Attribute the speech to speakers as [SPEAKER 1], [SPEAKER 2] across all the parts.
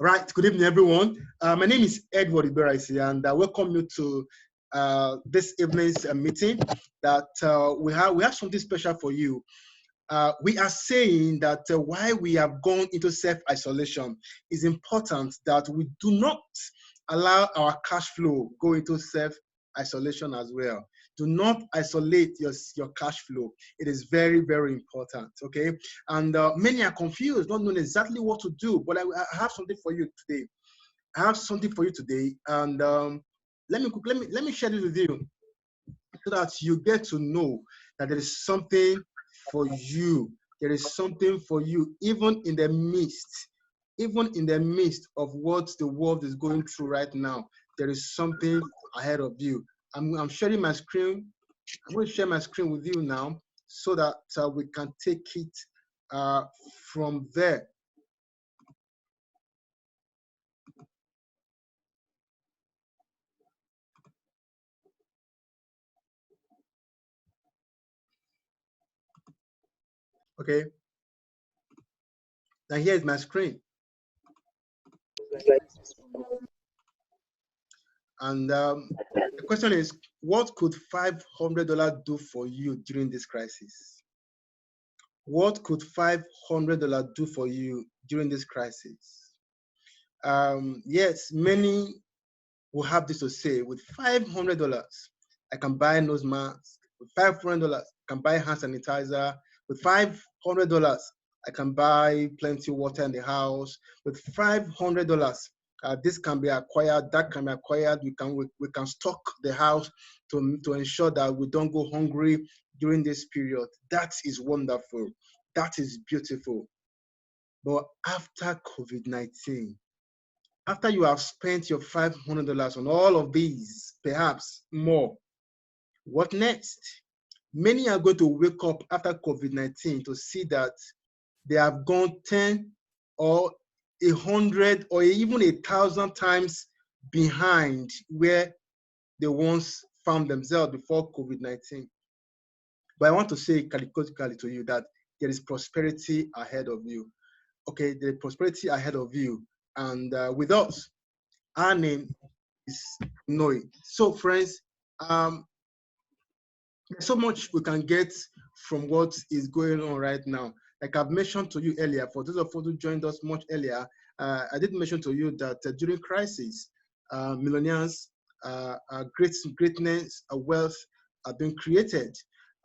[SPEAKER 1] Right. Good evening, everyone. My name is Edward Iberaisi, and I welcome you to this evening's meeting. That we have something special for you. We are saying that while we have gone into self-isolation, it's important that we do not allow our cash flow go into self-isolation as well. Do not isolate your cash flow. It is very, very important, okay? And many are confused, not knowing exactly what to do, but I have something for you today. I have something for you today, and let me share this with you so that you get to know that there is something for you. There is something for you, even in the midst of what the world is going through right now. There is something ahead of you. I'm sharing my screen. I'm going to share my screen with you now so that we can take it from there. Okay. Now here is my screen. And the question is, what could $500 do for you during this crisis? What could $500 do for you during this crisis? Yes, many will have this to say. With $500, I can buy nose masks. With $500, I can buy hand sanitizer. With $500, I can buy plenty of water in the house. With $500, this can be acquired, that can be acquired. We can stock the house to ensure that we don't go hungry during this period. That is wonderful. That is beautiful. But after COVID-19, after you have spent your $500 on all of these, perhaps more, what next? Many are going to wake up after COVID-19 to see that they have gone 10 or 100 or even 1,000 times behind where they once found themselves before COVID-19. But I want to say categorically to you that there is prosperity ahead of you. Okay, there is prosperity ahead of you. And with us, our name is TONOIT. So, friends, there's so much we can get from what is going on right now. Like I've mentioned to you earlier, for those of you who joined us much earlier, I did mention to you that during crisis, millionaires, greatness, wealth are being created.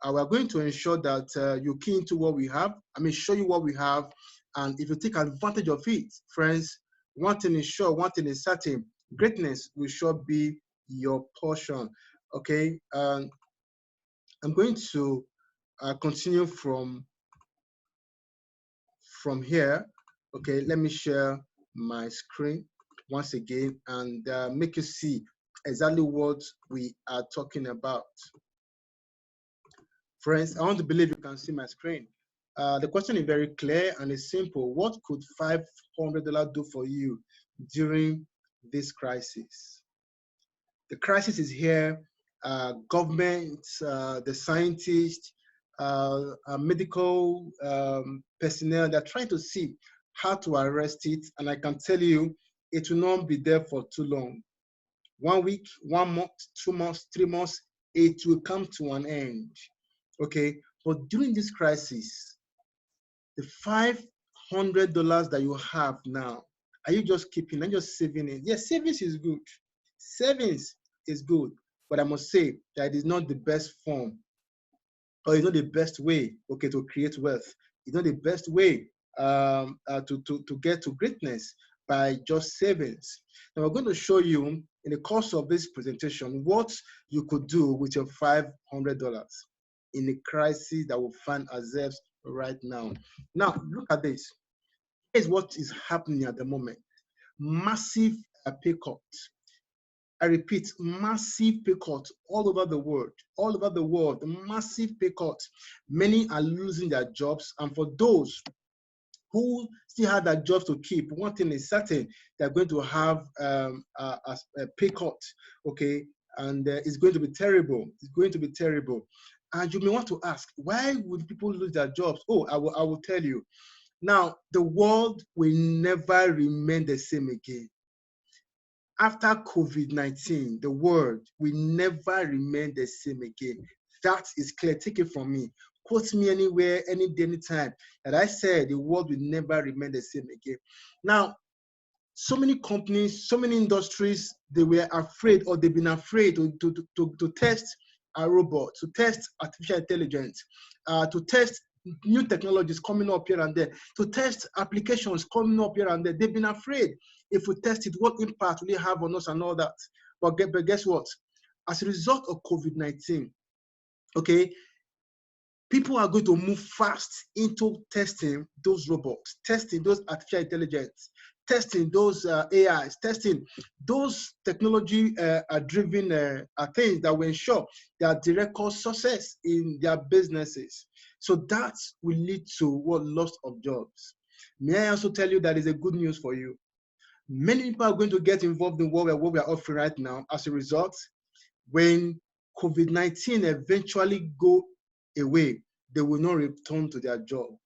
[SPEAKER 1] We're going to ensure that you key into what we have. Show you what we have. And if you take advantage of it, friends, one thing is sure, one thing is certain, greatness will sure be your portion. Okay. I'm going to continue from here. Okay, let me share my screen once again and make you see exactly what we are talking about. Friends, I want to believe you can see my screen. The question is very clear and it's simple. What could $500 do for you during this crisis? The crisis is here. Government, the scientists, medical personnel, they're trying to see how to arrest it. And I can tell you, it will not be there for too long. 1 week, 1 month, 2 months, 3 months, it will come to an end. Okay, but during this crisis, the $500 that you have now, are you just keeping and just saving it? Yes, savings is good. Savings is good, but I must say that it is not the best form, or it's not the best way, okay, to create wealth. It's not the best way to get to greatness by just savings. Now we're going to show you in the course of this presentation what you could do with your $500 in the crisis that we find ourselves right now. Now look at this. Here's what is happening at the moment. Massive pay cuts. I repeat, massive pay cuts all over the world, massive pay cuts. Many are losing their jobs, and for those who still have their jobs to keep, one thing is certain, they're going to have a pay cut, okay? And it's going to be terrible. It's going to be terrible. And you may want to ask, why would people lose their jobs? Oh, I will tell you. Now, the world will never remain the same again. After COVID-19, the world will never remain the same again. That is clear. Take it from me. Quote me anywhere, any day, anytime. And I said the world will never remain the same again. Now, so many companies, so many industries, they were afraid, or they've been afraid to test a robot, to test artificial intelligence, to test new technologies coming up here and there, to test applications coming up here and there. They've been afraid, if we test it, what impact will it have on us and all that. But guess what? As a result of COVID-19, okay, people are going to move fast into testing those robots, testing those artificial intelligence, testing those AIs, testing those technology-driven things that will ensure their direct cost success in their businesses. So that will lead to what loss of jobs. May I also tell you that is a good news for you? Many people are going to get involved in what we are offering right now. As a result, when COVID-19 eventually go away, they will not return to their jobs.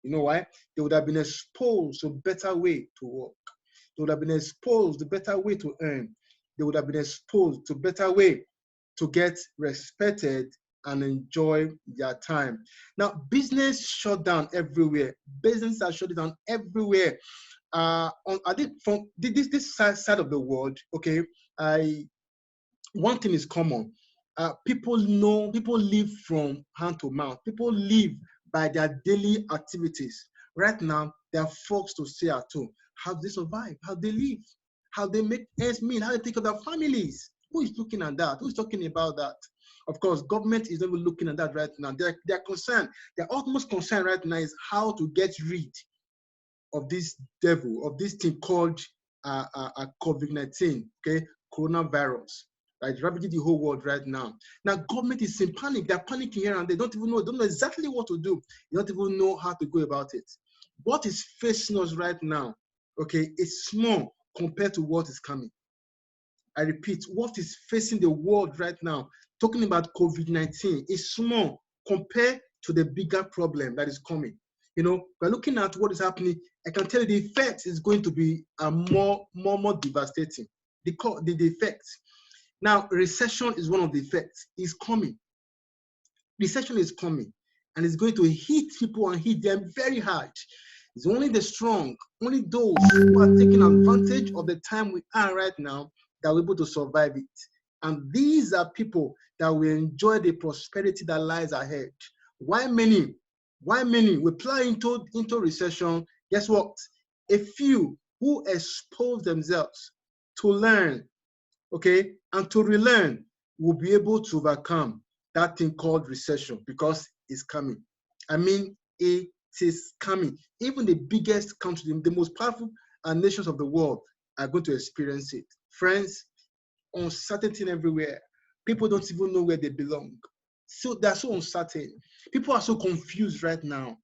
[SPEAKER 1] You know why? They would have been exposed to a better way to work. They would have been exposed to a better way to earn. They would have been exposed to a better way to get respected and enjoy their time. Now, business shut down everywhere. Business are shut down everywhere. I think from this side of the world, okay, one thing is common. People live from hand to mouth. People live by their daily activities. Right now, they are forced to stay at home. How do they survive? How they live? How they make ends meet? How they take care of their families? Who is looking at that? Who is talking about that? Of course, government is not even looking at that right now. They're concerned. Their utmost concern right now is how to get rid of this devil, of this thing called COVID-19, okay, coronavirus, right, ravaging the whole world right now. Now, government is in panic. They're panicking here and they don't know exactly what to do. They don't even know how to go about it. What is facing us right now, okay, is small compared to what is coming. I repeat, what is facing the world right now, talking about COVID-19, is small compared to the bigger problem that is coming. You know, by looking at what is happening, I can tell you the effect is going to be more devastating. The effects. Now, recession is one of the effects. It's coming. Recession is coming, and it's going to hit people and hit them very hard. It's only the strong, only those who are taking advantage of the time we are right now that are able to survive it. And these are people that will enjoy the prosperity that lies ahead. Why many will plow into recession? Guess what? A few who expose themselves to learn, okay, and to relearn will be able to overcome that thing called recession, because it's coming. I mean, it is coming. Even the biggest country, the most powerful nations of the world are going to experience it. Friends, uncertainty everywhere. People don't even know where they belong. So they're so uncertain. People are so confused right now.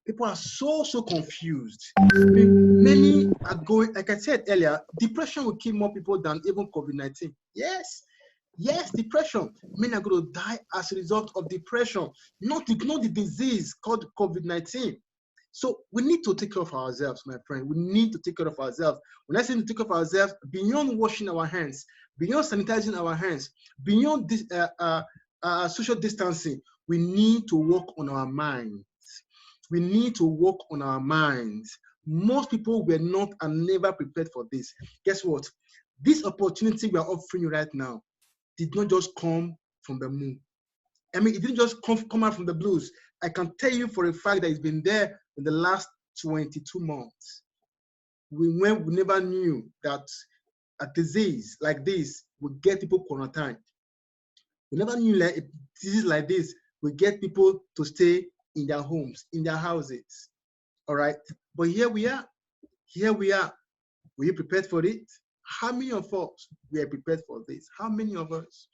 [SPEAKER 1] People are so confused. I mean, many are going, like I said earlier, depression will kill more people than even COVID-19. Yes, depression. Many are going to die as a result of depression, not the disease called COVID-19. So we need to take care of ourselves, my friend. We need to take care of ourselves. When I say to take care of ourselves, beyond washing our hands, beyond sanitizing our hands, beyond this social distancing, we need to work on our minds. We need to work on our minds. Most people were not and never prepared for this. Guess what? This opportunity we are offering you right now did not just come from the moon. I mean, it didn't just come out from the blues. I can tell you for a fact that it's been there in the last 22 months. We never knew that a disease like this would get people quarantined. We never knew that a disease like this would get people to stay in their homes, in their houses. All right. But here we are. Were you prepared for it? How many of us were prepared for this? How many of us?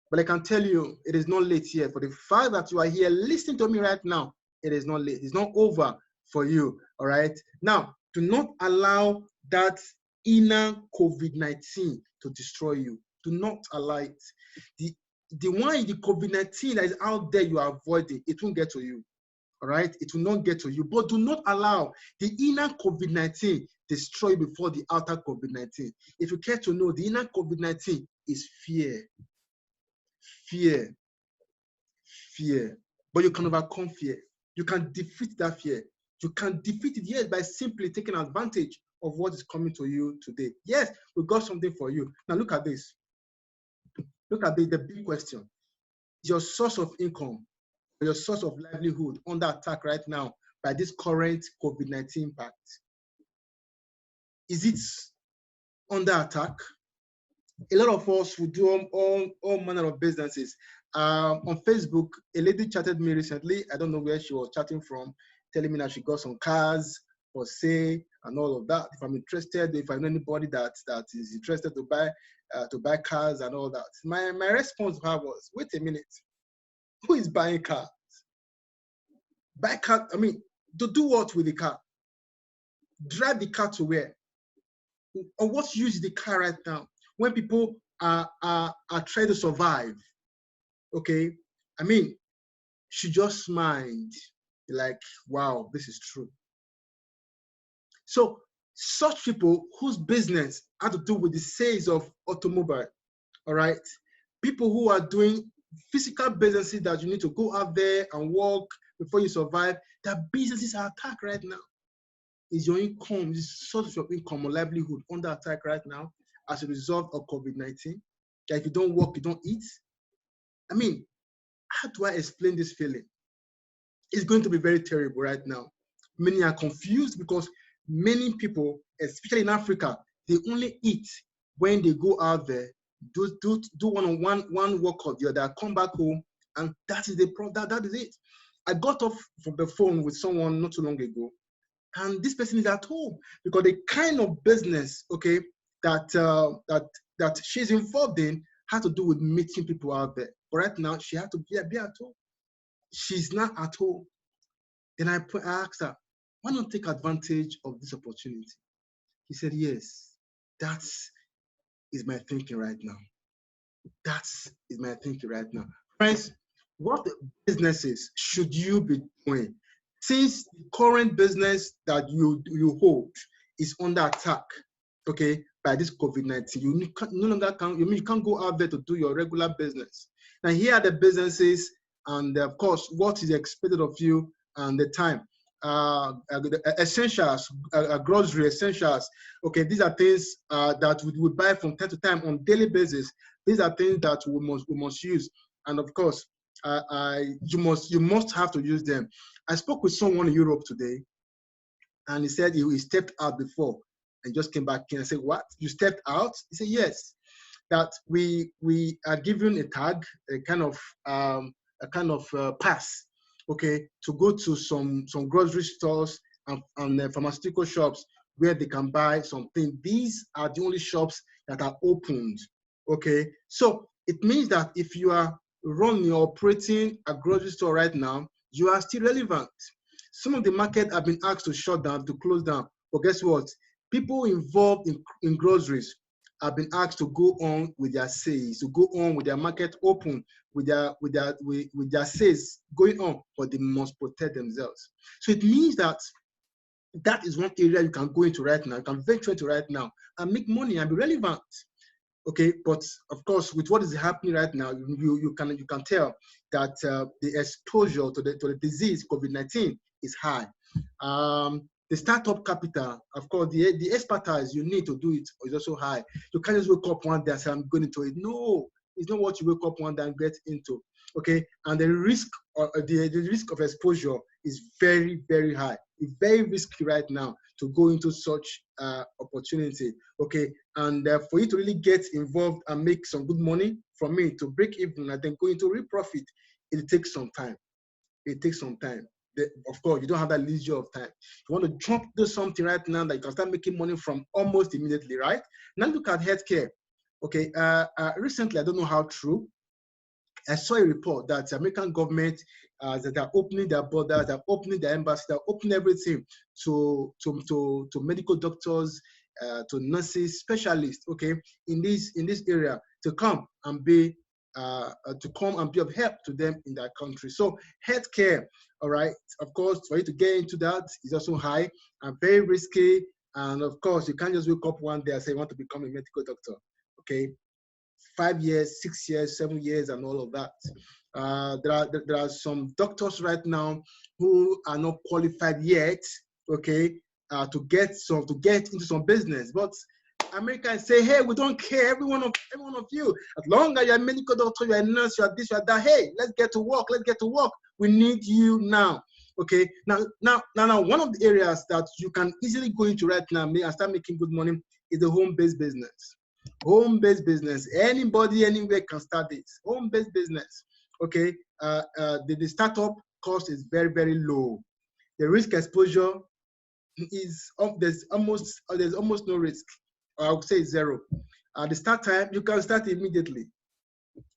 [SPEAKER 1] But I can tell you, it is not late yet. For the fact that you are here listening to me right now, it is not late. It's not over for you. All right. Now, do not allow that inner COVID-19 to destroy you. Do not allow it. The COVID-19 that is out there you are avoiding, it won't get to you. All right, it will not get to you. But do not allow the inner COVID-19 destroy you before the outer COVID-19. If you care to know, the inner COVID-19 is fear. Fear. Fear. But you can overcome fear. You can defeat that fear. You can defeat it, yes, by simply taking advantage of what is coming to you today. Yes, we got something for you. Now look at this. Look at the big question. Is your source of income, your source of livelihood under attack right now by this current COVID-19 impact? Is it under attack? A lot of us will do all manner of businesses. On Facebook, a lady chatted me recently. I don't know where she was chatting from, telling me that she got some cars for sale and all of that. If I'm interested, if I know anybody that is interested to buy cars and all that. My response to her was, wait a minute, who is buying cars? Buy car, I mean, to do what with the car? Drive the car to where? Or what use is the car right now? When people are trying to survive, okay? I mean, she just smiled, like, wow, this is true. So such people whose business had to do with the sales of automobile, all right? People who are doing physical businesses that you need to go out there and work before you survive, their businesses are attacked right now. Is your income, is source of income or livelihood under attack right now as a result of COVID-19? That if you don't work, you don't eat? I mean, how do I explain this feeling? It's going to be very terrible right now. Many are confused because many people, especially in Africa, they only eat when they go out there, do one work or the other, come back home, and that is the problem. That is it. I got off from the phone with someone not too long ago, and this person is at home because the kind of business, okay, that she's involved in had to do with meeting people out there. But right now, she had to be at home. She's not at home. Then I asked her, why not take advantage of this opportunity? He said, yes, that is my thinking right now. That is my thinking right now. Friends, what businesses should you be doing? Since the current business that you hold is under attack, okay, by this COVID-19, you no longer can, you can't go out there to do your regular business. Now, here are the businesses, and of course, what is expected of you and the time. Essentials, grocery essentials. Okay, these are things that we would buy from time to time on daily basis. These are things that we must use, and of course, you must have to use them. I spoke with someone in Europe today, and he said he stepped out before and just came back in. I said, "What? You stepped out?" He said, "Yes." That we are given a tag, a kind of pass, okay, to go to some grocery stores and pharmaceutical shops where they can buy something. These are the only shops that are opened, okay. So it means that if you are running or operating a grocery store right now, you are still relevant. Some of the market have been asked to shut down, to close down, but guess what? People involved in groceries have been asked to go on with their sales, to go on with their market open, with their sales going on, but they must protect themselves. So it means that that is one area you can go into right now, you can venture into right now and make money and be relevant. Okay, but of course, with what is happening right now, you can tell that the exposure to the disease COVID-19 is high. The startup capital, of course, the expertise you need to do it is also high. You can't just wake up one day and say, I'm going into it. No, it's not what you wake up one day and get into. Okay, and the risk of exposure is very, very high. It's very risky right now to go into such opportunity. Okay, and for you to really get involved and make some good money, from me to break even and then go into real profit, it takes some time. It takes some time. Of course, you don't have that leisure of time. You want to jump to something right now that you can start making money from almost immediately, right? Now look at healthcare. Okay, recently, I don't know how true, I saw a report that the American government that are opening their borders, they're opening their embassy, they're opening everything to medical doctors, to nurses, specialists, okay, in this area to come and be to come and be of help to them in their country. So healthcare, all right, of course, for you to get into that is also high and very risky. And of course, you can't just wake up one day and say you want to become a medical doctor. Okay, 5 years, 6 years, 7 years, and all of that. There are some doctors right now who are not qualified yet, okay, to get into some business. But Americans say, hey, we don't care, every one of you, as long as you're a medical doctor, you're a nurse, you're this, you're that. Hey, let's get to work. We need you now. Okay. Now, one of the areas that you can easily go into right now and start making good money is the home-based business. Home-based business. Anybody, anywhere can start this. Home-based business. Okay. The startup cost is very, very low. The risk exposure is there's almost no risk. I would say zero. At the start time, you can start immediately,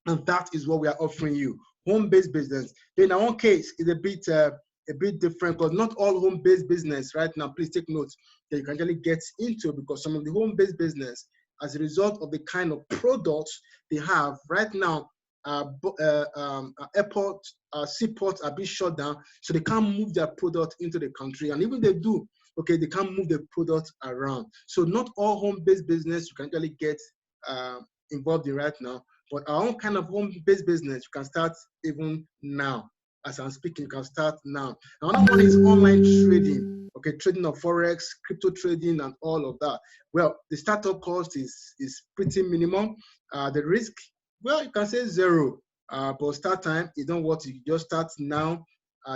[SPEAKER 1] and that is what we are offering you. Home-based business. In our own case, is a bit different because not all home-based business right now. Please take note that you can actually get into, because some of the home-based business, as a result of the kind of products they have right now, airport seaports are being shut down, so they can't move their product into the country, and even they do, okay, they can't move the product around. So not all home-based business you can actually get involved in right now, but our own kind of home-based business you can start even now. As I'm speaking, you can start now. Another one is online trading. Okay, trading of forex, crypto trading, and all of that. Well, the startup cost is pretty minimum. The risk, well, you can say zero. But start time is not what you just start now.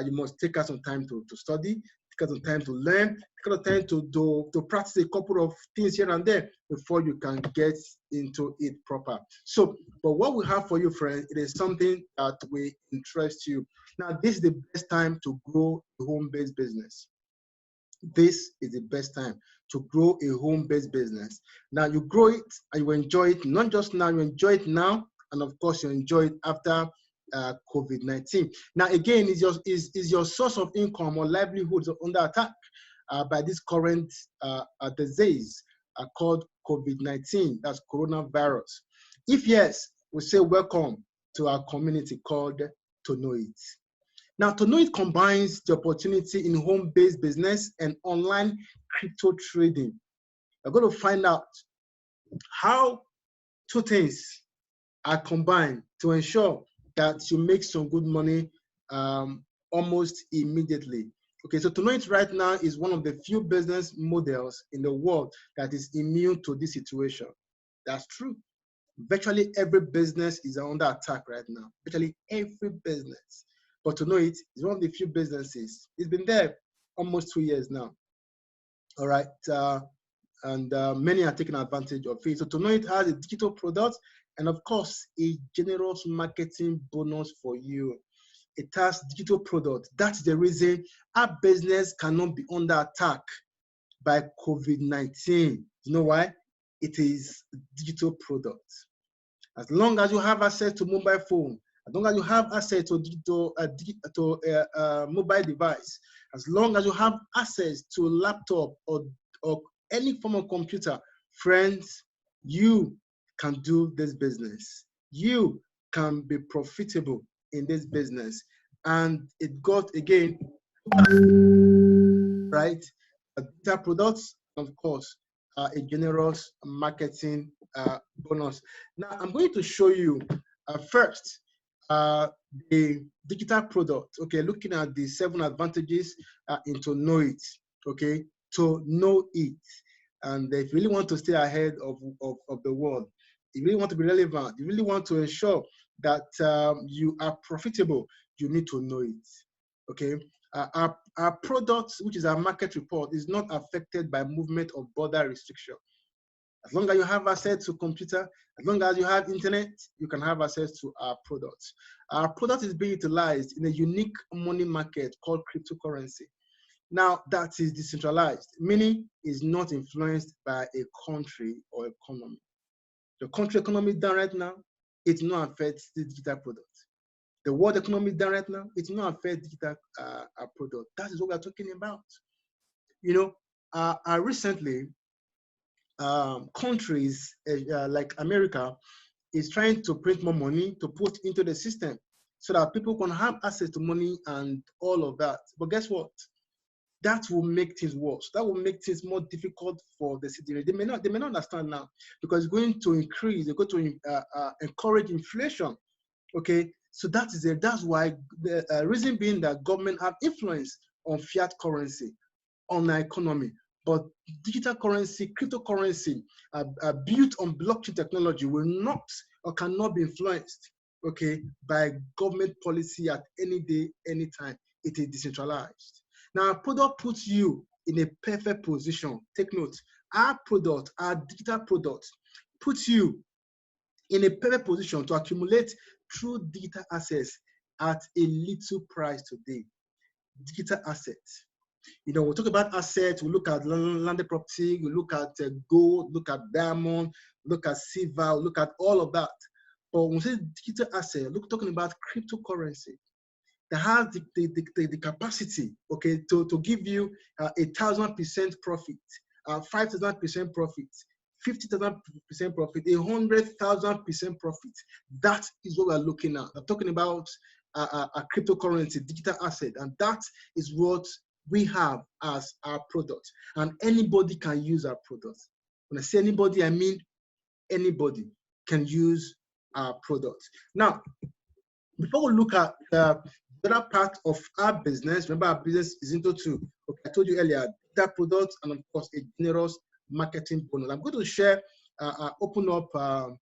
[SPEAKER 1] You must take out some time to study, take out some time to learn, take out time to practice a couple of things here and there before you can get into it proper. So, but what we have for you, friends, it is something that will interest you. Now, this is the best time to grow a home-based business. This is the best time to grow a home-based business. Now, you grow it and you enjoy it, not just now, you enjoy it now, and of course, you enjoy it after COVID-19. Now, again, is your source of income or livelihood under attack by this current disease called COVID-19, that's coronavirus? If yes, we say welcome to our community called TONOIT. Now, TONOIT combines the opportunity in home-based business and online crypto trading. We're going to find out how two things are combined to ensure that you make some good money almost immediately. Okay, so TONOIT right now is one of the few business models in the world that is immune to this situation. That's true. Virtually every business is under attack right now. Virtually every business. But TONOIT is one of the few businesses. It's been there almost 2 years now. All right. And many are taking advantage of it. So TONOIT has a digital product and, of course, a generous marketing bonus for you. It has digital product. That's the reason our business cannot be under attack by COVID-19. You know why? It is digital product. As long as you have access to mobile phone, as long as you have access to mobile device, as long as you have access to laptop or any form of computer, friends, you can do this business. You can be profitable in this business. And it got, again, right, digital products, of course, a generous marketing bonus. Now, I'm going to show you first the digital product. Okay, looking at the 7 advantages in TONOIT. Okay, to know it. And if you really want to stay ahead of the world, you really want to be relevant, you really want to ensure that you are profitable, you need to know it. Okay. Our product, which is our market report, is not affected by movement or border restriction. As long as you have access to computer, as long as you have internet, you can have access to our products. Our product is being utilized in a unique money market called cryptocurrency. Now, that is decentralized, meaning is not influenced by a country or economy. The country economy is down right now, it will not affect the digital product. The world economy is down right now, it will not affect digital product. That is what we are talking about. You know, recently, countries like America is trying to print more money to put into the system so that people can have access to money and all of that. But guess what? That will make things worse. That will make things more difficult for the citizens. They may not understand now because it's going to increase. They're going to encourage inflation. Okay, so that is it. That's why the reason being that government have influence on fiat currency, on the economy. But digital currency, cryptocurrency, built on blockchain technology will not or cannot be influenced, okay, by government policy at any day, any time. It is decentralized. Now, our product puts you in a perfect position. Take note, our product, our digital product, puts you in a perfect position to accumulate true digital assets at a little price today. Digital assets. You know, we'll talk about assets, we'll look at landed property, we'll look at gold, look at diamond, look at silver, look at all of that. But when we say digital asset, look, talking about cryptocurrency that has the capacity, okay, to give you 1,000% profit, 5,000% profit, 50,000% profit, 100,000% profit. That is what we're looking at. I'm talking about a cryptocurrency, digital asset, and that is what we have as our product. And anybody can use our product. When I say anybody, I mean anybody can use our product. Now, before we look at the other part of our business, remember our business is into two. Okay, I told you earlier, that product and of course a generous marketing bonus. I'm going to share, open up a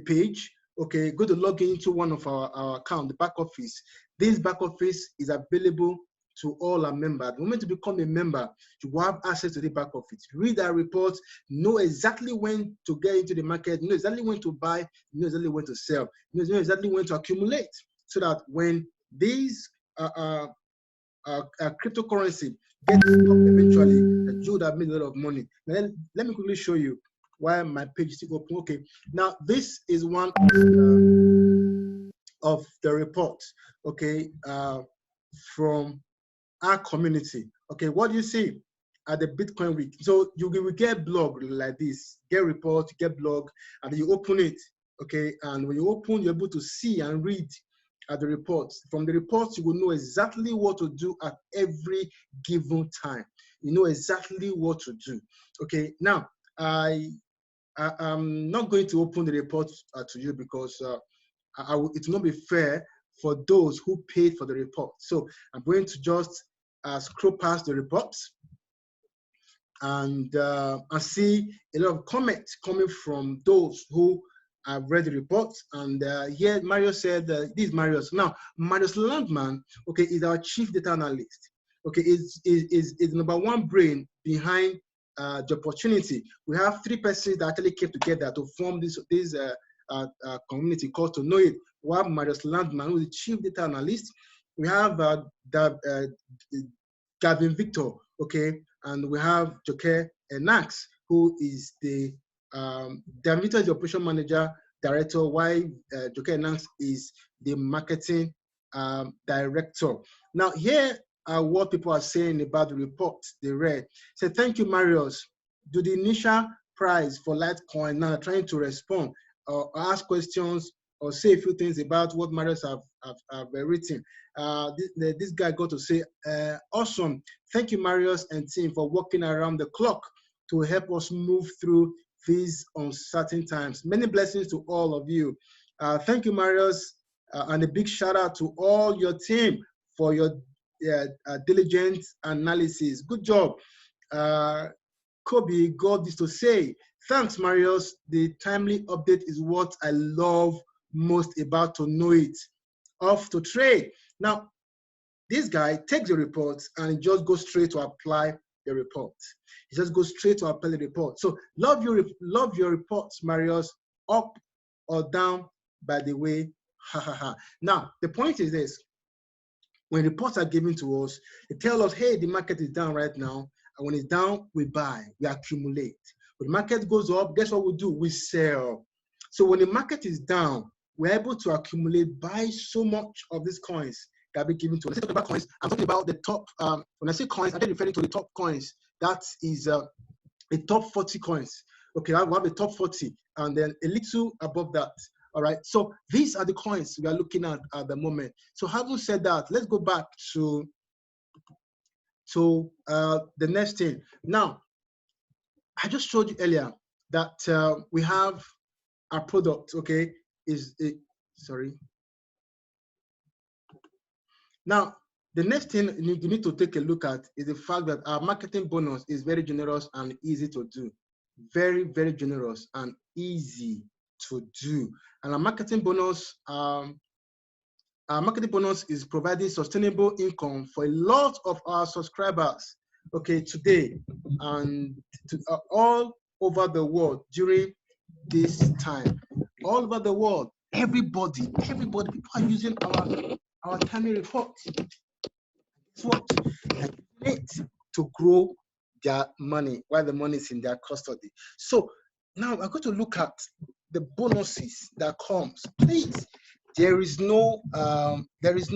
[SPEAKER 1] page. Okay, go to log into one of our account, the back office. This back office is available to all our members. The moment you become a member, you will have access to the back office. Read our reports, know exactly when to get into the market, know exactly when to buy, know exactly when to sell, know exactly when to accumulate, so that when these cryptocurrency gets up eventually, that you would have made a lot of money. Now, let me quickly show you why my page is still open. Okay, now this is one of the reports, okay, from our community. Okay, what do you see at the Bitcoin week? So you will get blog like this, get report, get blog, and you open it. Okay, and when you open, you're able to see and read at the reports. From the reports, you will know exactly what to do at every given time. You know exactly what to do. Okay, now I'm not going to open the report to you because it will not be fair for those who paid for the report. So I'm going to just scroll past the reports and see a lot of comments coming from those who have read the reports. And here Mario said, this is Marius. Now, Marius Landman, okay, is our chief data analyst. Okay, is the number one brain behind the opportunity. We have three persons that actually came together to form this community called TONOIT. We have Marius Landman, who is the chief data analyst. We have Gavin Victor, okay, and we have Joker Nax, who is the Gavin Victor is the operation manager director, while Joker Nax is the marketing director. Now, here are what people are saying about the report they read. Say, thank you, Marius. Do the initial price for Litecoin, now trying to respond or ask questions or say a few things about what Marius have written. This guy got to say, awesome. Thank you, Marius and team, for working around the clock to help us move through these uncertain times. Many blessings to all of you. Thank you, Marius, and a big shout out to all your team for your diligent analysis. Good job. Kobe got this to say, thanks, Marius. The timely update is what I love most about TONOIT. Off to trade. Now, this guy takes the reports and just goes straight to apply the report. He just goes straight to apply the report. So love your reports, Marius, up or down, by the way, ha ha ha. Now, the point is this. When reports are given to us, they tell us, hey, the market is down right now. And when it's down, we buy, we accumulate. When the market goes up, guess what we do? We sell. So when the market is down, we're able to accumulate, buy so much of these coins that be given to us. When I say about coins, I'm talking about the top, when I say coins, I'm referring to the top coins. That is the top 40 coins. Okay, I will have a top 40 and then a little above that. All right. So these are the coins we are looking at the moment. So having said that, let's go back to the next thing. Now, I just showed you earlier that we have our product. Okay, sorry. Now, the next thing you need to take a look at is the fact that our marketing bonus is very generous and easy to do. Very, very generous and easy to do. And our marketing bonus is providing sustainable income for a lot of our subscribers, okay, today and all over the world during this time. All over the world, everybody, people are using our timely report. Guess what? They're using it to grow their money while the money is in their custody. So now we're going to look at the bonuses that comes. Please, there is no plan, there is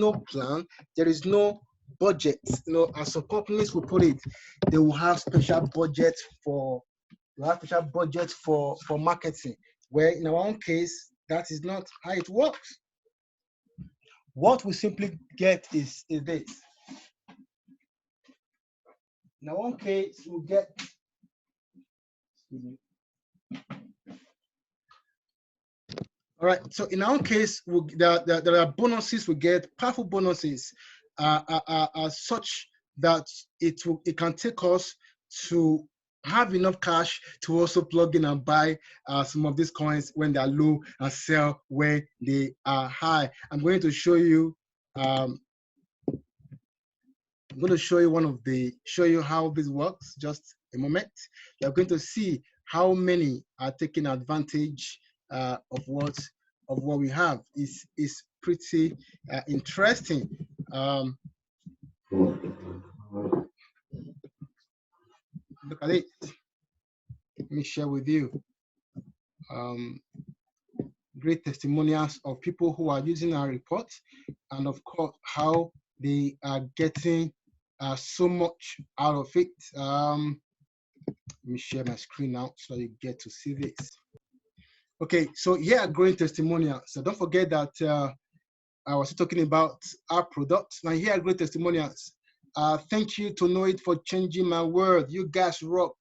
[SPEAKER 1] no budget. You know, as some companies will put it, they will have special budget for marketing. Where in our own case, that is not how it works. What we simply get is this. In our own case, we'll get, all right, so in our own case, there are bonuses we get, powerful bonuses such that it can take us to have enough cash to also plug in and buy some of these coins when they're low and sell when they are high. I'm going to show you show you how this works. Just a moment. You're going to see how many are taking advantage of what we have. Is pretty interesting. Look at it. Let me share with you great testimonials of people who are using our report, and of course how they are getting so much out of it. Let me share my screen now so you get to see this. Okay, so here are growing testimonials. So don't forget that I was talking about our products. Now here are great testimonials. Thank you TONOIT for changing my world. You guys rock.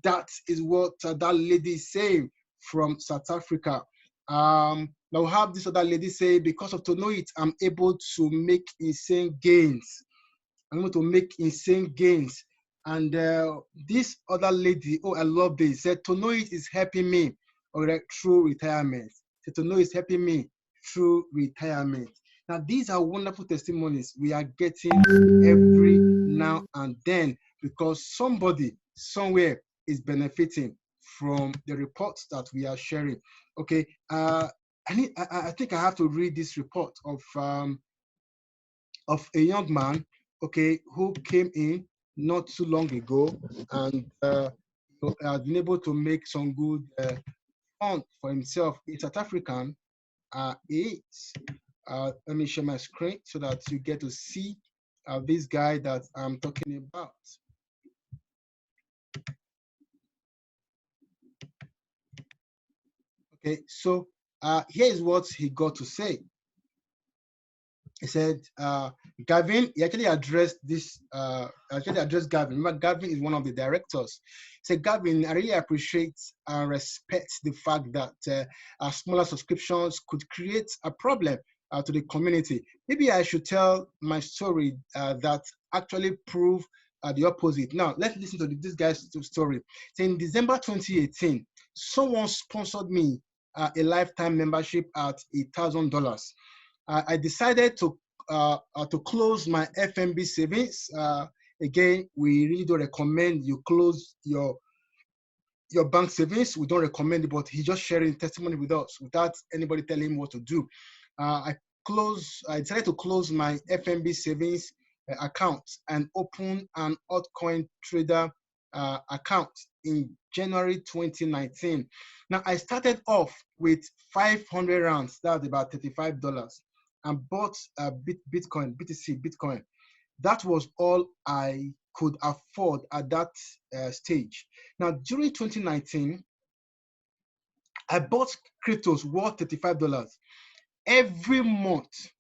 [SPEAKER 1] That is what that lady is saying from South Africa. Now we have this other lady say, because of TONOIT, I'm able to make insane gains. I'm able to make insane gains. And this other lady, oh, I love this, said TONOIT is helping me through retirement. So TONOIT is helping me through retirement. Now, these are wonderful testimonies we are getting every now and then because somebody somewhere is benefiting from the reports that we are sharing. Okay, I think I have to read this report of a young man, okay, who came in not too long ago and has been able to make some good fund for himself. He's South African. Let me share my screen so that you get to see this guy that I'm talking about. Okay, so here is what he got to say. He said, Gavin, he actually addressed Gavin. Remember, Gavin is one of the directors. He said, Gavin, I really appreciate and respect the fact that smaller subscriptions could create a problem to the community. Maybe I should tell my story that actually prove the opposite. Now, let's listen to this guy's story. So in December 2018, someone sponsored me a lifetime membership at $1,000. I decided to close my FMB savings. Again, we really don't recommend you close your bank savings. We don't recommend it, but he's just sharing testimony with us without anybody telling him what to do. I decided to close my FMB savings account and open an altcoin trader account in January 2019. Now, I started off with 500 rands, that's about $35, and bought Bitcoin, BTC, Bitcoin. That was all I could afford at that stage. Now, during 2019, I bought cryptos worth $35 every month.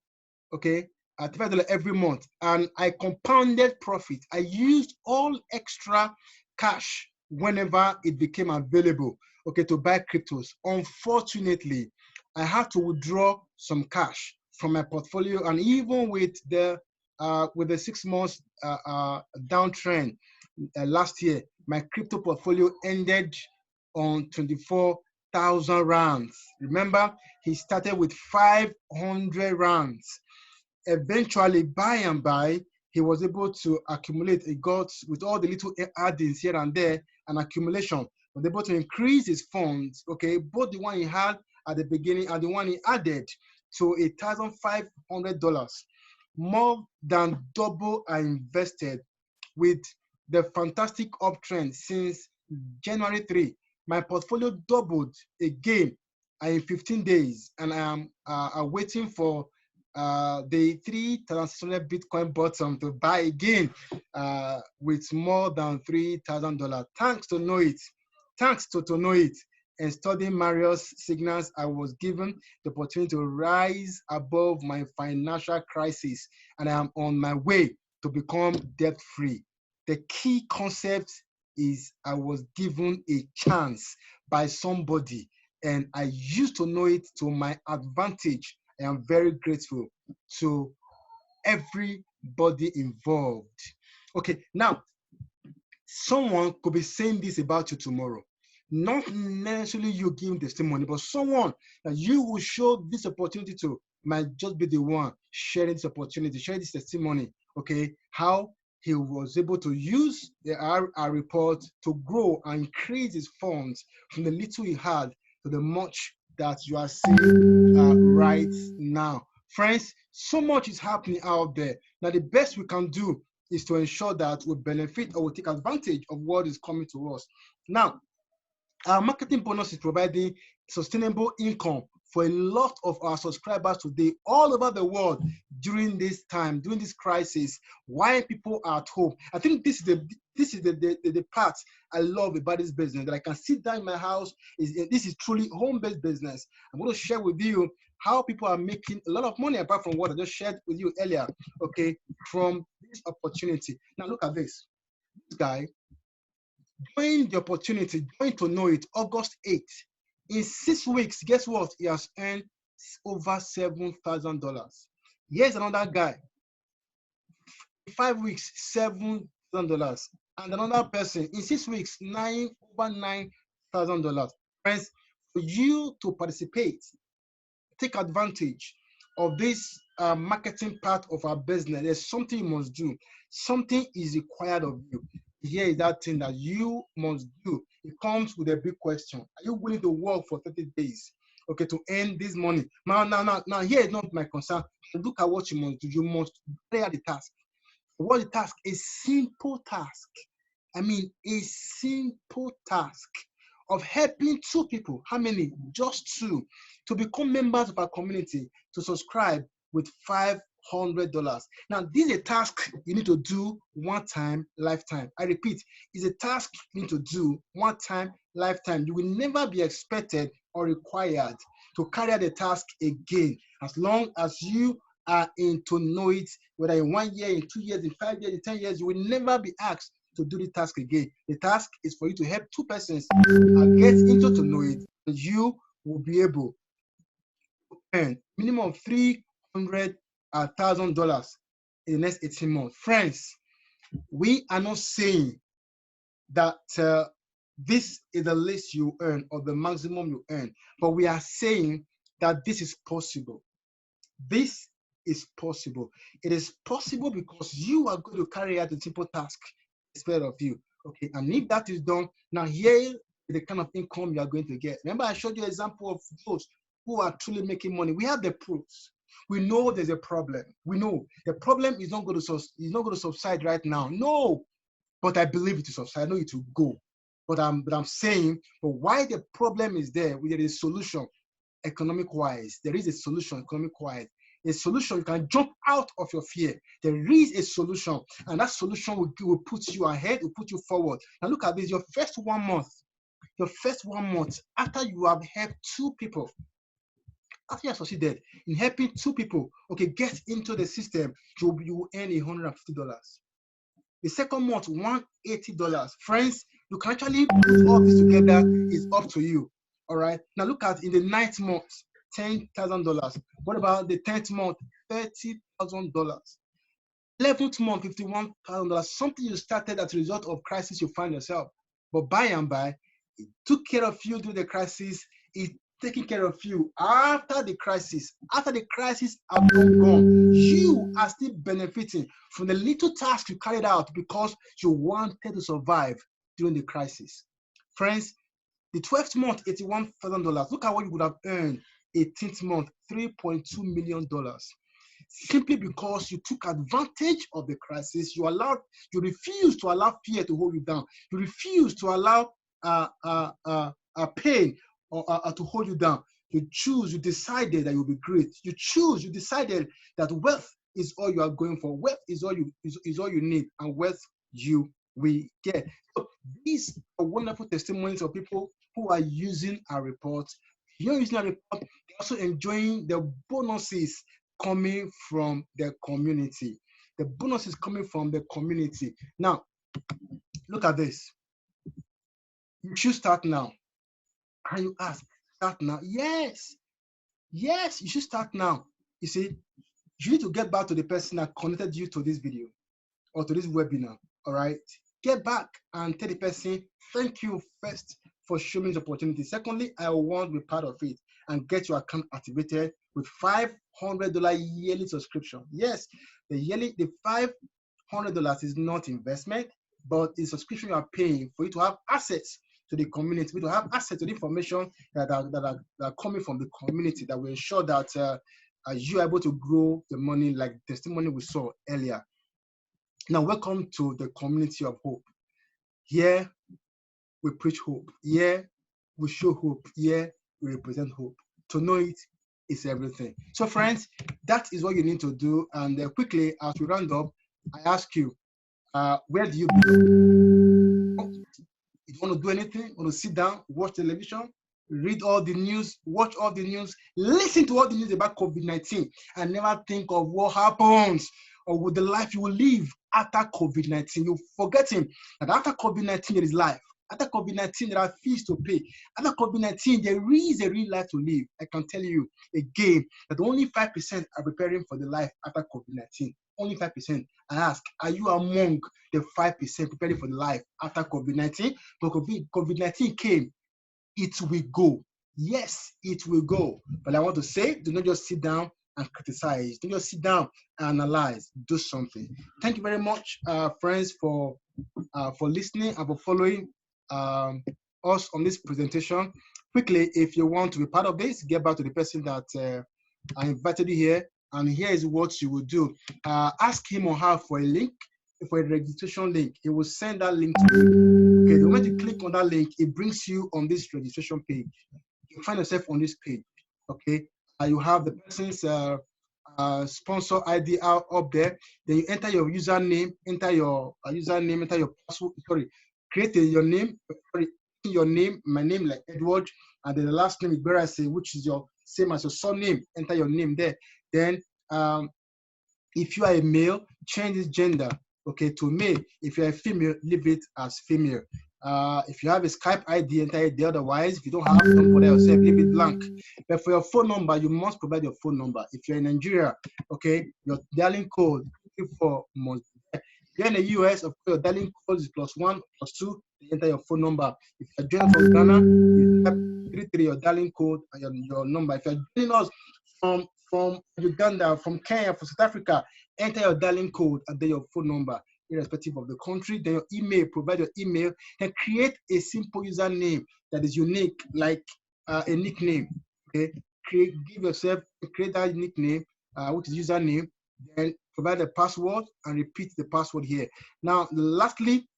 [SPEAKER 1] Okay, at $35 every month, and I compounded profit. I used all extra cash whenever it became available, okay, to buy cryptos. Unfortunately, I had to withdraw some cash from my portfolio, and even with the 6 months downtrend last year, my crypto portfolio ended on 24,000 rands. Remember, he started with 500 rands. Eventually, by and by, he was able to accumulate. He got, with all the little add-ins here and there, an accumulation, was able to increase his funds, okay, both the one he had at the beginning and the one he added to $1,500, more than double I invested. With the fantastic uptrend since January 3, my portfolio doubled again in 15 days, and I am waiting for the 3,600 Bitcoin bottom to buy again with more than $3,000. Thanks to TONOIT. Thanks to TONOIT and studying Marius signals, I was given the opportunity to rise above my financial crisis, and I am on my way to become debt-free. The key concept is I was given a chance by somebody, and I used to know it to my advantage. I am very grateful to everybody involved. Okay, now, someone could be saying this about you tomorrow. Not necessarily you giving testimony, but someone that you will show this opportunity to might just be the one sharing this opportunity, sharing this testimony, okay, how he was able to use the RR report to grow and increase his funds from the little he had to the much that you are seeing right now. Friends, so much is happening out there. Now, the best we can do is to ensure that we benefit or we take advantage of what is coming to us. Now, our marketing bonus is providing sustainable income for a lot of our subscribers today all over the world during this time, during this crisis, while people are at home. I think this is the part I love about this business, that I can sit down in my house. This is truly home-based business. I'm going to share with you how people are making a lot of money apart from what I just shared with you earlier, okay, from this opportunity. Now look at this. This guy, join the opportunity, join TONOIT, August 8th. In 6 weeks, guess what? He has earned over $7,000. Here's another guy. 5 weeks, $7,000. And another person in 6 weeks, over $9,000. Friends, for you to participate, take advantage of this marketing part of our business, there's something you must do. Something is required of you. Here is that thing that you must do. It comes with a big question. Are you willing to work for 30 days, okay, to earn this money? Now, here is not my concern. Look at what you must do. You must carry out the task. What the task? A simple task. I mean, a simple task of helping 2 people. How many? Just 2, to become members of our community, to subscribe with $500. Now, this is a task you need to do one time, lifetime. I repeat, it's a task you need to do one time, lifetime. You will never be expected or required to carry out the task again, as long as you are in TONOIT, whether in 1 year, in 2 years, in 5 years, in 10 years, you will never be asked to do the task again. The task is for you to help 2 persons get into TONOIT, and you will be able to earn minimum of $300,000 in the next 18 months. Friends, we are not saying that this is the least you earn or the maximum you earn, but we are saying that this is possible. This is possible. It is possible because you are going to carry out a simple task instead of you. Okay, and if that is done, now here is the kind of income you are going to get. Remember, I showed you an example of those who are truly making money. We have the proofs. We know there's a problem. We know the problem is not going to subside right now. No, but I believe it will subside. I know it will go. But I'm saying, but why the problem is there is a solution economic-wise. There is a solution economic-wise. A solution, you can jump out of your fear. There is a solution, and that solution will put you ahead, will put you forward. Now look at this, your first 1 month, your first 1 month, after you have helped 2 people, after you have succeeded in helping 2 people, okay, get into the system, you will earn $150. The second month, $180. Friends, you can actually put all this together. It's up to you. All right. Now look at in the 9th month, $10,000. What about the 10th month? $30,000. 11th month, $51,000. Something you started as a result of crisis you find yourself. But by and by, it took care of you during the crisis. It's taking care of you after the crisis. After the crisis have gone, you are still benefiting from the little task you carried out because you wanted to survive during the crisis. Friends, the 12th month, $81,000. Look at what you would have earned 18th month, $3.2 million. Simply because you took advantage of the crisis, you refused to allow fear to hold you down. You refused to allow pain to hold you down. You decided that you'll be great. You decided that wealth is all you are going for. Wealth is all you need, and wealth you will get. So these are wonderful testimonies of people who are using our reports. You're using our report, they're also enjoying the bonuses coming from the community. The bonus is coming from the community. Now, look at this. You should start now. And you ask, start now? Yes. Yes, you should start now. You see, you need to get back to the person that connected you to this video or to this webinar. All right. Get back and tell the person, thank you first for showing me this opportunity. Secondly, I want to be part of it and get your account activated with $500 yearly subscription. Yes, the $500 is not investment, but it's subscription you are paying for you to have access to the community, to have access to the information that are coming from the community that will ensure that you are able to grow the money like the testimony we saw earlier. Now, welcome to the community of hope. Here, we preach hope. Here, we show hope. Here, we represent hope. To know it is everything. So, friends, that is what you need to do. And quickly, as we round up, I ask you, where do you belong? You want to do anything? You want to sit down, watch television, read all the news, watch all the news, listen to all the news about COVID-19, and never think of what happens or with the life you will live after COVID-19. You're forgetting that after COVID-19, there is life. After COVID-19, there are fees to pay. After COVID-19, there is a real life to live. I can tell you again that only 5% are preparing for the life after COVID-19. Only 5%. I ask, are you among the 5% preparing for the life after COVID-19? But COVID-19 came, it will go. Yes, it will go. But I want to say, do not just sit down and criticize. Don't just sit down and analyze. Do something. Thank you very much, friends, for listening and for following us on this presentation. Quickly, if you want to be part of this, get back to the person that I invited you here, and here is what you will do. Ask him or her for a link, for a registration link. He will send that link to you. Okay, the moment you click on that link, it brings you on this registration page. You find yourself on this page. Okay, you have the person's sponsor ID out up there. Then you enter your username, enter your password. Sorry, create your name. Sorry, your name. My name like Edward, and then the last name is Berase, which is your same as your surname. Enter your name there. Then if you are a male, change this gender, okay, to male. If you're a female, leave it as female. If you have a Skype ID, enter it there. Otherwise, if you don't have, don't bother yourself, leave it blank. But for your phone number, you must provide your phone number. If you're in Nigeria, okay, your dialing code for must. If you're in the US, of course, your dialing code is +1 +2. You enter your phone number. If you're joining from Ghana, you type 33 your dialing code and your number. If you're joining us from Uganda, from Kenya, from South Africa, enter your dialing code and then your phone number, irrespective of the country. Then your email, provide your email, and create a simple username that is unique, like a nickname. Okay, create that nickname, which is username. Then provide a password and repeat the password here. Now, lastly,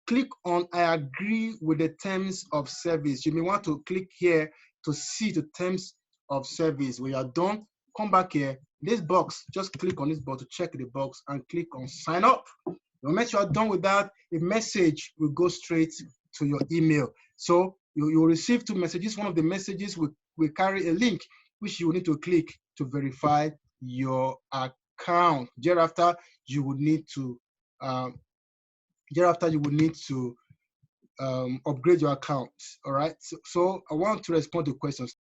[SPEAKER 1] click on I agree with the terms of service. You may want to click here to see the terms of service. When you are done, come back here. This box, just click on this box to check the box and click on sign up. The moment you are done with that, a message will go straight to your email. So You will receive two messages. One of the messages will carry a link which you will need to click to verify your account. Thereafter, you would need to upgrade your account. All right. So I want to respond to questions.